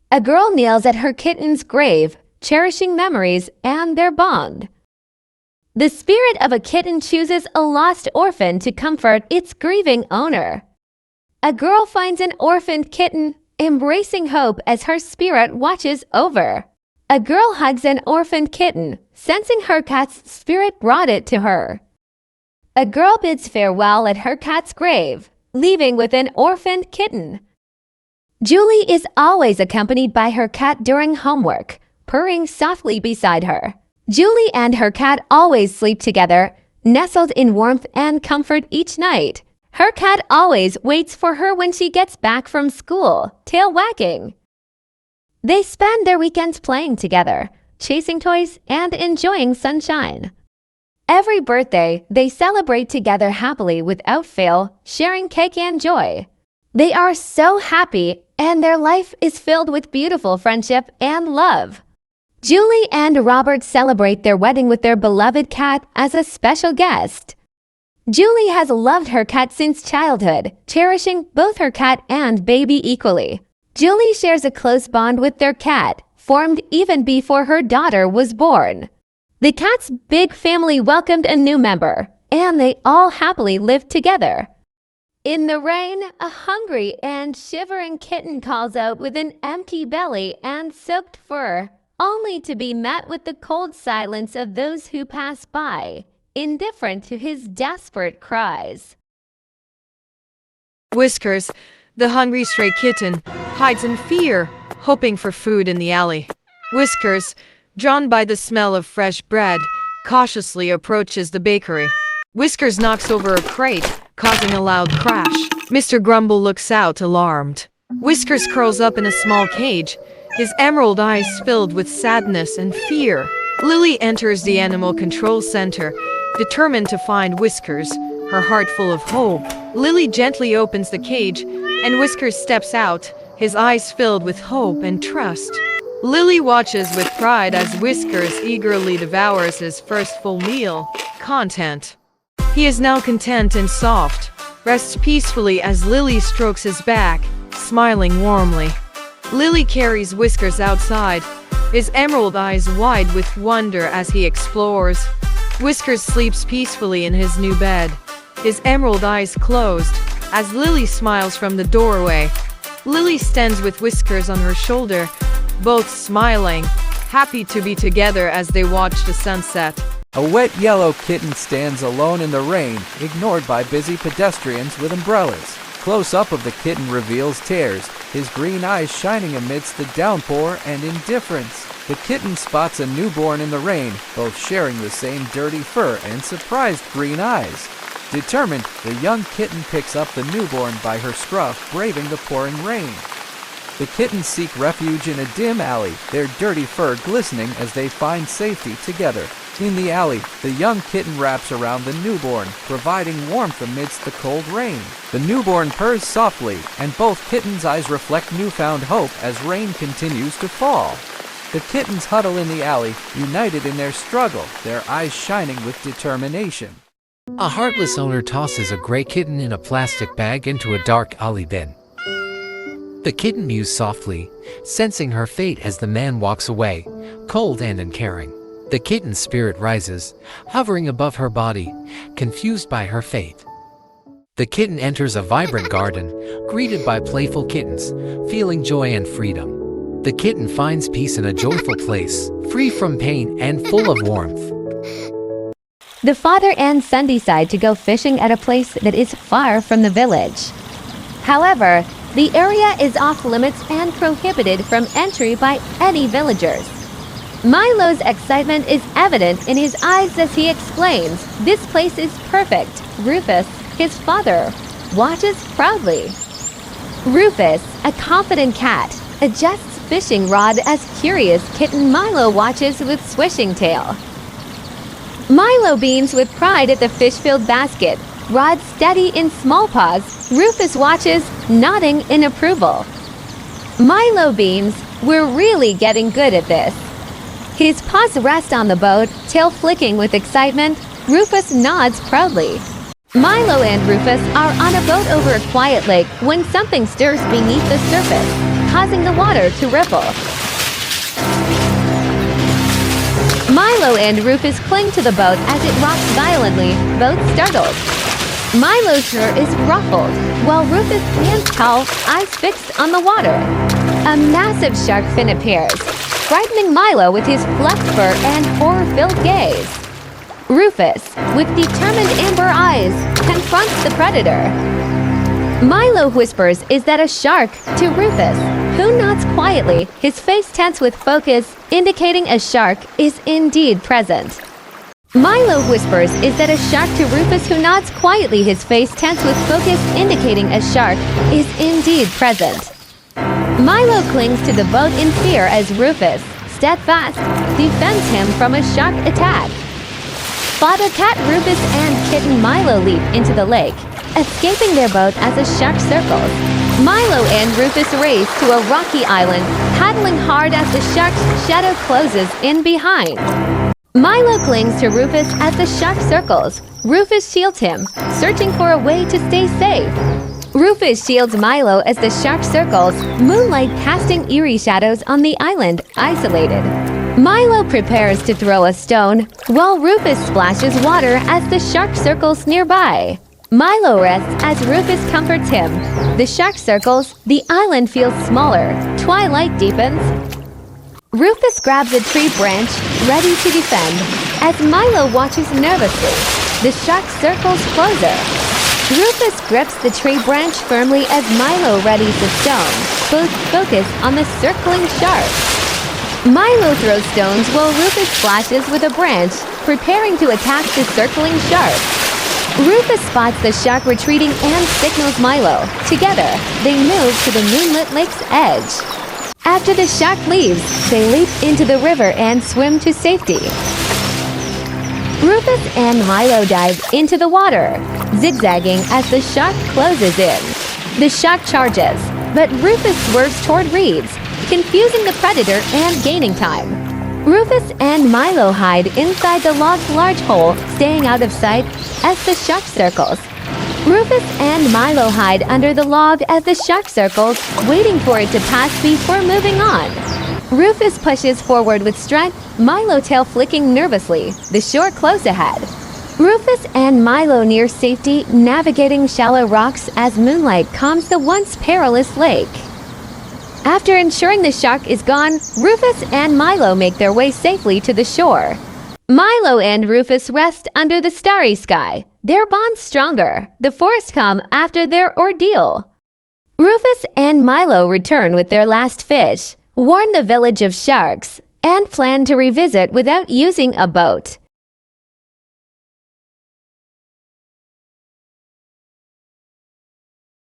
A girl kneels at her kitten's grave, cherishing memories and their bond. The spirit of a kitten chooses a lost orphan to comfort its grieving owner. A girl finds an orphaned kitten, embracing hope as her spirit watches over. A girl hugs an orphaned kitten, sensing her cat's spirit brought it to her. A girl bids farewell at her cat's grave, leaving with an orphaned kitten. Julie is always accompanied by her cat during homework, purring softly beside her. Julie and her cat always sleep together, nestled in warmth and comfort each night. Her cat always waits for her when she gets back from school, tail wagging. They spend their weekends playing together, chasing toys and enjoying sunshine. Every birthday, they celebrate together happily without fail, sharing cake and joy. They are so happy, and their life is filled with beautiful friendship and love. Julie and Robert celebrate their wedding with their beloved cat as a special guest. Julie has loved her cat since childhood, cherishing both her cat and baby equally. Julie shares a close bond with their cat, formed even before her daughter was born. The cat's big family welcomed a new member, and they all happily lived together. In the rain, a hungry and shivering kitten calls out with an empty belly and soaked fur, only to be met with the cold silence of those who pass by, indifferent to his desperate cries. Whiskers, the hungry stray kitten, hides in fear, hoping for food in the alley. Whiskers, drawn by the smell of fresh bread, cautiously approaches the bakery. Whiskers knocks over a crate, causing a loud crash. Mr. Grumble looks out, alarmed. Whiskers curls up in a small cage, his emerald eyes filled with sadness and fear. Lily enters the animal control center, determined to find Whiskers, her heart full of hope. Lily gently opens the cage, and Whiskers steps out, his eyes filled with hope and trust. Lily watches with pride as Whiskers eagerly devours his first full meal, content. He is now content and soft, rests peacefully as Lily strokes his back, smiling warmly. Lily carries Whiskers outside, his emerald eyes wide with wonder as he explores. Whiskers sleeps peacefully in his new bed, his emerald eyes closed, as Lily smiles from the doorway. Lily stands with Whiskers on her shoulder, both smiling, happy to be together as they watch the sunset. A wet yellow kitten stands alone in the rain, ignored by busy pedestrians with umbrellas. Close-up of the kitten reveals tears, his green eyes shining amidst the downpour and indifference. The kitten spots a newborn in the rain, both sharing the same dirty fur and surprised green eyes. Determined, the young kitten picks up the newborn by her scruff, braving the pouring rain. The kittens seek refuge in a dim alley, their dirty fur glistening as they find safety together. In the alley, the young kitten wraps around the newborn, providing warmth amidst the cold rain. The newborn purrs softly, and both kittens' eyes reflect newfound hope as rain continues to fall. The kittens huddle in the alley, united in their struggle, their eyes shining with determination. A heartless owner tosses a gray kitten in a plastic bag into a dark alley bin. The kitten mews softly, sensing her fate as the man walks away, cold and uncaring. The kitten's spirit rises, hovering above her body, confused by her fate. The kitten enters a vibrant garden, greeted by playful kittens, feeling joy and freedom. The kitten finds peace in a joyful place, free from pain and full of warmth. The father and son decide to go fishing at a place that is far from the village. However, the area is off limits and prohibited from entry by any villagers. Milo's excitement is evident in his eyes as he explains, "This place is perfect." Rufus, his father, watches proudly. Rufus, a confident cat, adjusts fishing rod as curious kitten Milo watches with swishing tail. Milo beams with pride at the fish-filled basket, rod steady in small paws. Rufus watches, nodding in approval. Milo beams, "We're really getting good at this." His paws rest on the boat, tail flicking with excitement. Rufus nods proudly. Milo and Rufus are on a boat over a quiet lake when something stirs beneath the surface, causing the water to ripple. Milo and Rufus cling to the boat as it rocks violently, both startled. Milo's shirt is ruffled, while Rufus stands tall, eyes fixed on the water. A massive shark fin appears, frightening Milo with his fluffed fur and horror-filled gaze. Rufus, with determined amber eyes, confronts the predator. Milo whispers, "Is that a shark?" to Rufus, who nods quietly, his face tense with focus, indicating a shark is indeed present. Milo whispers, "Is that a shark?" to Rufus, who nods quietly, his face tense with focus, indicating a shark is indeed present. Milo clings to the boat in fear as Rufus, steadfast, defends him from a shark attack. Father Cat Rufus and Kitten Milo leap into the lake, escaping their boat as a shark circles. Milo and Rufus race to a rocky island, paddling hard as the shark's shadow closes in behind. Milo clings to Rufus as the shark circles. Rufus shields him, searching for a way to stay safe. Rufus shields Milo as the shark circles, moonlight casting eerie shadows on the island, isolated. Milo prepares to throw a stone, while Rufus splashes water as the shark circles nearby. Milo rests as Rufus comforts him. The shark circles, the island feels smaller. Twilight deepens. Rufus grabs a tree branch, ready to defend, as Milo watches nervously. The shark circles closer. Rufus grips the tree branch firmly as Milo readies the stone, both focused on the circling shark. Milo throws stones while Rufus flashes with a branch, preparing to attack the circling shark. Rufus spots the shark retreating and signals Milo. Together, they move to the moonlit lake's edge. After the shark leaves, they leap into the river and swim to safety. Rufus and Milo dive into the water, zigzagging as the shark closes in. The shark charges, but Rufus swerves toward reeds, confusing the predator and gaining time. Rufus and Milo hide inside the log's large hole, staying out of sight as the shark circles. Rufus and Milo hide under the log as the shark circles, waiting for it to pass before moving on. Rufus pushes forward with strength, Milo tail flicking nervously, the shore close ahead. Rufus and Milo near safety, navigating shallow rocks as moonlight calms the once perilous lake. After ensuring the shark is gone, Rufus and Milo make their way safely to the shore. Milo and Rufus rest under the starry sky, their bond stronger, the forest calm after their ordeal. Rufus and Milo return with their last fish, warn the village of sharks, and plan to revisit without using a boat.